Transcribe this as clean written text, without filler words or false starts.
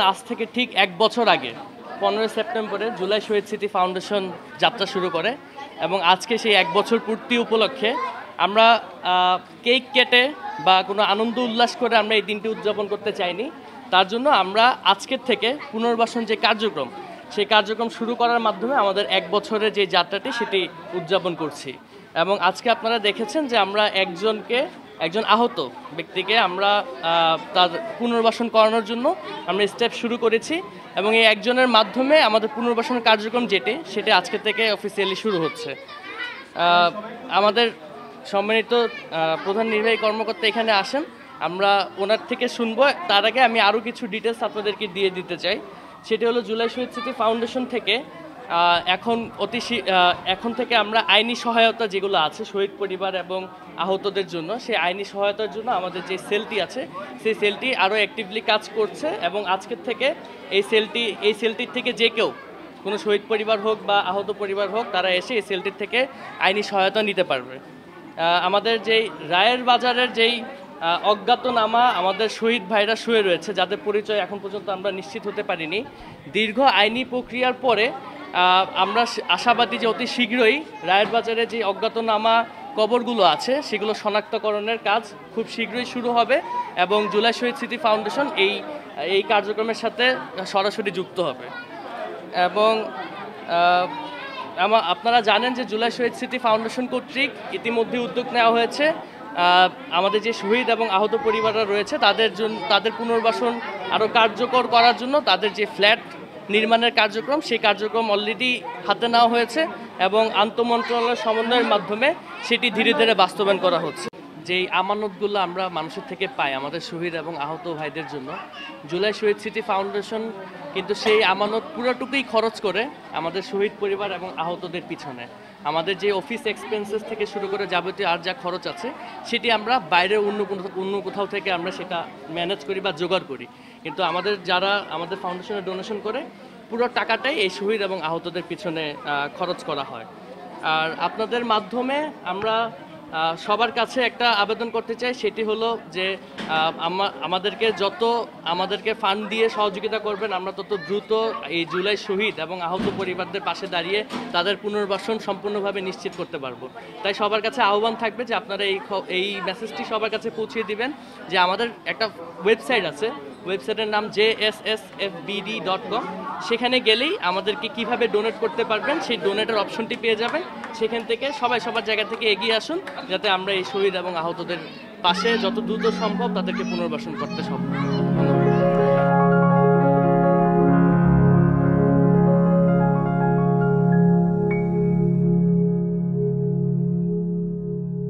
আজ থেকে ঠিক 1 বছর আগে 15 সেপ্টেম্বরে জুলাই শহীদ স্মৃতি ফাউন্ডেশন যাত্রা শুরু করে এবং আজকে সেই 1 বছর পূর্তি উপলক্ষে আমরা কেক কেটে বা কোনো আনন্দ উল্লাস করে আমরা এই দিনটি উদযাপন করতে চাইনি। তার জন্য আমরা আজকের থেকে পুনর্বাসন যে কার্যক্রম সেই কার্যক্রম শুরু করার মাধ্যমে আমাদের 1 বছরের যে যাত্রাটি সেটি উদযাপন করছি। এবং আজকে আপনারা দেখেছেন যে আমরা একজন আহত ব্যক্তিকে আমরা তার পুনর্বাসন করানোর জন্য আমরা স্টেপ শুরু করেছি এবং এই একজনের মাধ্যমে আমাদের পুনর্বাসন কার্যক্রম সেটি আজকে থেকে অফিসিয়ালি শুরু হচ্ছে। আমাদের সম্মানিত প্রধান নির্বাহী কর্মকর্তা এখানে আসেন, আমরা ওনার থেকে শুনবো। তার আগে আমি আরও কিছু ডিটেলস আপনাদেরকে দিয়ে দিতে চাই। সেটি হলো জুলাই শহীদ স্মৃতি ফাউন্ডেশন থেকে এখন থেকে আমরা আইনি সহায়তা যেগুলো আছে শহীদ পরিবার এবং আহতদের জন্য, সেই আইনি সহায়তার জন্য আমাদের যে সেলটি আছে সেই সেলটি আরও অ্যাক্টিভলি কাজ করছে এবং আজকের থেকে এই সেলটির থেকে যে কেউ কোনো শহীদ পরিবার হোক বা আহত পরিবার হোক তারা এসে এই সেলটির থেকে আইনি সহায়তা নিতে পারবে। আমাদের যেই রায়ের বাজারের যেই অজ্ঞাতনামা আমাদের শহীদ ভাইরা শুয়ে রয়েছে, যাদের পরিচয় এখন পর্যন্ত আমরা নিশ্চিত হতে পারিনি, দীর্ঘ আইনি প্রক্রিয়ার পরে আমরা আশাবাদী যে অতি শীঘ্রই রায়ের বাজারে যে অজ্ঞাতনামা কবরগুলো আছে সেগুলো শনাক্তকরণের কাজ খুব শীঘ্রই শুরু হবে এবং জুলাই শহীদ স্মৃতি ফাউন্ডেশন এই কার্যক্রমের সাথে সরাসরি যুক্ত হবে। এবং আপনারা জানেন যে জুলাই শহীদ স্মৃতি ফাউন্ডেশন কর্তৃক ইতিমধ্যে উদ্যোগ নেওয়া হয়েছে আমাদের যে শহীদ এবং আহত পরিবাররা রয়েছে তাদের পুনর্বাসন আরও কার্যকর করার জন্য তাদের যে ফ্ল্যাট নির্মাণের কার্যক্রম সেই কার্যক্রম অলরেডি হাতে নেওয়া হয়েছে এবং আন্তঃমন্ত্রণালয়ের সমন্বয়ের মাধ্যমে সেটি ধীরে ধীরে বাস্তবায়ন করা হচ্ছে। যেই আমানতগুলো আমরা মানুষের থেকে পাই আমাদের শহীদ এবং আহত ভাইদের জন্য, জুলাই শহীদ স্মৃতি ফাউন্ডেশন কিন্তু সেই আমানত পুরোটুকুই খরচ করে আমাদের শহীদ পরিবার এবং আহতদের পিছনে। আমাদের যে অফিস এক্সপেন্সেস থেকে শুরু করে যাবতীয় আর যা খরচ আছে সেটি আমরা বাইরের অন্য কোথাও থেকে আমরা সেটা ম্যানেজ করি বা জোগাড় করি, কিন্তু যারা আমাদের ফাউন্ডেশনে ডোনেশন করে পুরো টাকাটাই এই শহীদ এবং আহতদের পিছনে খরচ করা হয়। আর আপনাদের মাধ্যমে আমরা সবার কাছে একটা আবেদন করতে চাই, সেটি হলো যে আমাদেরকে ফান্ড দিয়ে সহযোগিতা করবেন, আমরা তত দ্রুত এই জুলাই শহীদ এবং আহত পরিবারদের পাশে দাঁড়িয়ে তাদের পুনর্বাসন সম্পূর্ণভাবে নিশ্চিত করতে পারবো। তাই সবার কাছে আহ্বান থাকবে যে আপনারা এই মেসেজটি সবার কাছে পৌঁছে দিবেন যে আমাদের একটা ওয়েবসাইট আছে, ওয়েবসাইটের নাম JSSFBD.com। সেখানে গেলেই আমাদেরকে কিভাবে ডোনেট করতে পারবেন সেই ডোনেটের অপশনটি পেয়ে যাবেন। সেখান থেকে সবার জায়গা থেকে এগিয়ে আসুন যাতে আমরা এই শহীদ এবং আহতদের পাশে যত দ্রুত সম্ভব তাদেরকে পুনর্বাসন করতে সম্ভব।